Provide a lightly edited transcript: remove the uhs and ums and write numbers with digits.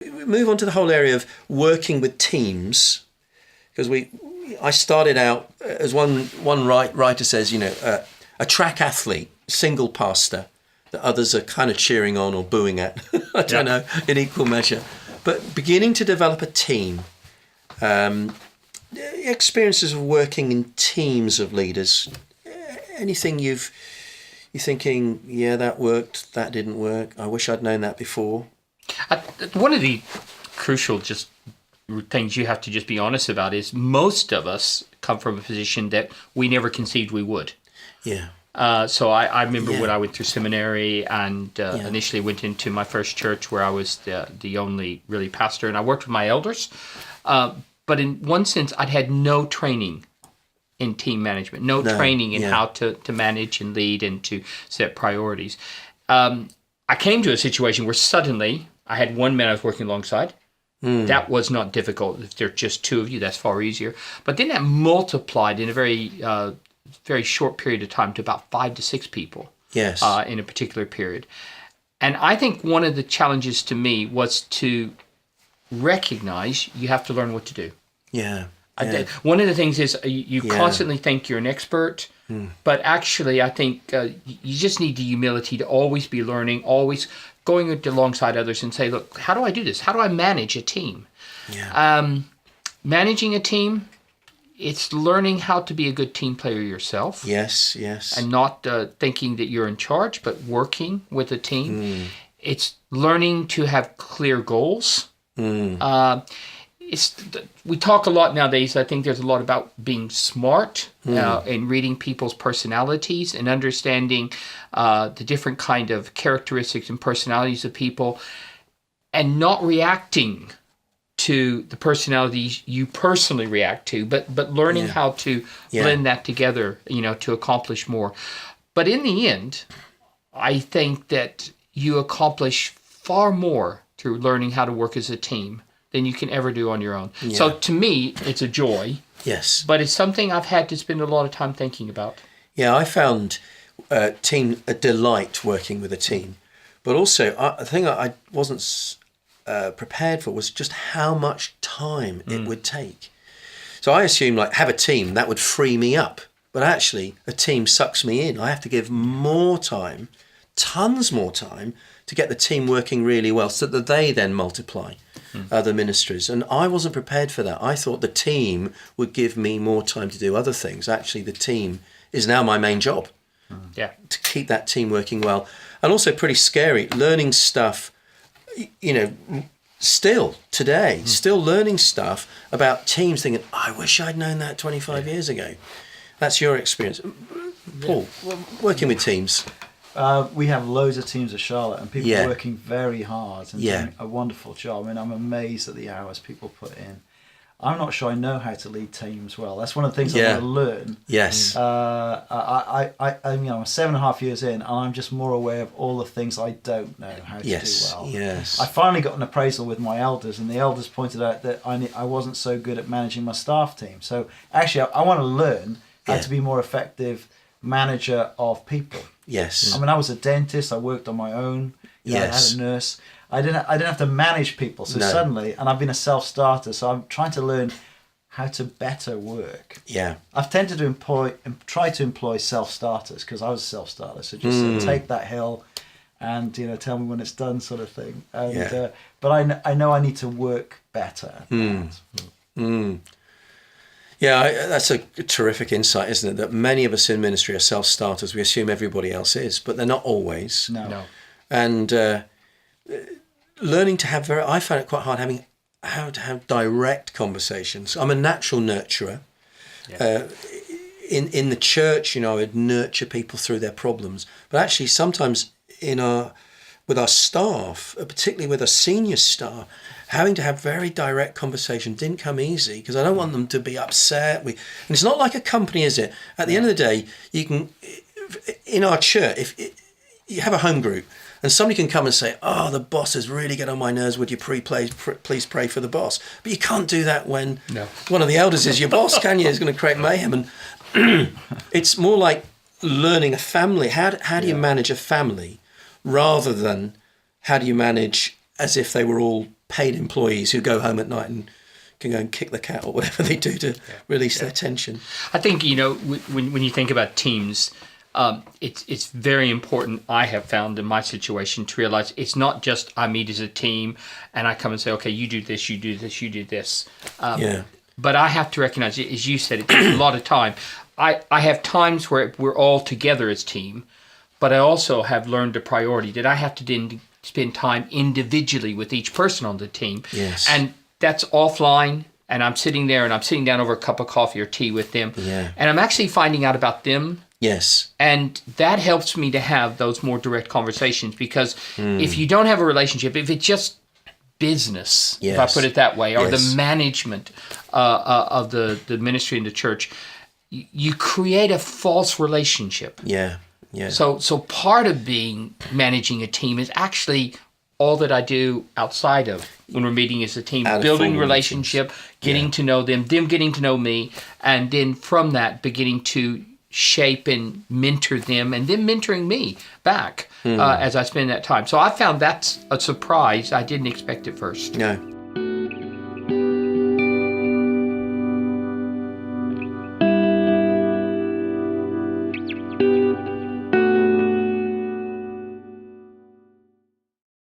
We move on to the whole area of working with teams, because I started out as one writer says, a track athlete, single pastor, that others are kind of cheering on or booing at. I don't know, in equal measure. But beginning to develop a team, experiences of working in teams of leaders, anything you're thinking, yeah, that worked, that didn't work, I wish I'd known that before? One of the crucial just things you have to just be honest about is most of us come from a position that we never conceived we would. Yeah. So I remember when I went through seminary and initially went into my first church where I was the only really pastor, and I worked with my elders. But in one sense, I'd had no training in team management, no training in how to manage and lead and to set priorities. I came to a situation where suddenly I had one man I was working alongside. That was not difficult. If there are just two of you, that's far easier. But then that multiplied in a very short period of time to about 5 to 6 people. Yes. In a particular period. And I think one of the challenges to me was to recognize you have to learn what to do. Yeah. One of the things is you constantly think you're an expert, but actually I think you just need the humility to always be learning, always going alongside others and say, look, how do I do this? How do I manage a team? Yeah. Managing a team, it's learning how to be a good team player yourself. Yes. And not thinking that you're in charge, but working with a team. It's learning to have clear goals. We talk a lot nowadays. I think there's a lot about being smart and reading people's personalities and understanding the different kind of characteristics and personalities of people, and not reacting to the personalities you personally react to, but learning how to blend that together, to accomplish more. But in the end, I think that you accomplish far more through learning how to work as a team than you can ever do on your own. Yeah. So to me, it's a joy. Yes. But it's something I've had to spend a lot of time thinking about. Yeah, I found a delight working with a team. But also, the thing I wasn't prepared for was just how much time it would take. So I assumed, have a team, that would free me up. But actually, a team sucks me in. I have to give more time, tons more time, to get the team working really well so that they then multiply other ministries. And I wasn't prepared for that. I thought the team would give me more time to do other things. Actually, the team is now my main job. To keep that team working well. And also pretty scary, learning stuff, still today, still learning stuff about teams, thinking, I wish I'd known that 25 years ago. That's your experience. Paul, working with teams. We have loads of teams at Charlotte, and people are working very hard and doing a wonderful job. I mean, I'm amazed at the hours people put in. I'm not sure I know how to lead teams well. That's one of the things I want to learn. Yes. I'm 7.5 years in, and I'm just more aware of all the things I don't know how to do well. Yes. I finally got an appraisal with my elders, and the elders pointed out that I wasn't so good at managing my staff team. So actually, I want to learn how to be more effective manager of people. Yes. I mean, I was a dentist. I worked on my own. I had a nurse. I didn't have to manage people. So suddenly, and I've been a self-starter, so I'm trying to learn how to better work. Yeah. I've tended to try to employ self-starters because I was a self-starter. So just take that hill and, tell me when it's done, sort of thing. And, but I know I need to work better at that. Yeah, that's a terrific insight, isn't it? That many of us in ministry are self-starters. We assume everybody else is, but they're not always. No. And learning to have I found it quite hard how to have direct conversations. I'm a natural nurturer. Yeah. In the church, I would nurture people through their problems. But actually, sometimes with our staff, particularly with our senior staff, having to have very direct conversation didn't come easy because I don't want them to be upset. And it's not like a company, is it? At the end of the day, you can, in our church, if you have a home group and somebody can come and say, oh, the boss is really getting on my nerves, would you please pray for the boss? But you can't do that when one of the elders is your boss, can you? It's going to create mayhem. And it's more like learning a family. How do you manage a family rather than how do you manage as if they were all paid employees who go home at night and can go and kick the cat or whatever they do to release their tension. I think, when you think about teams, it's very important, I have found in my situation, to realize it's not just I meet as a team and I come and say, okay, you do this, you do this, you do this. But I have to recognize, as you said, it takes a lot of time. I have times where we're all together as team, but I also have learned a priority that I have to spend time individually with each person on the team. Yes. And that's offline, and I'm sitting there and I'm sitting down over a cup of coffee or tea with them. Yeah. And I'm actually finding out about them. Yes. And that helps me to have those more direct conversations, because if you don't have a relationship, if it's just business, if I put it that way, or the management of the ministry in the church, you create a false relationship. Yeah. Yeah. So part of managing a team is actually all that I do outside of when we're meeting as a team, building relationship, getting to know them getting to know me, and then from that beginning to shape and mentor them, and then mentoring me back as I spend that time. So I found that's a surprise. I didn't expect it first. No.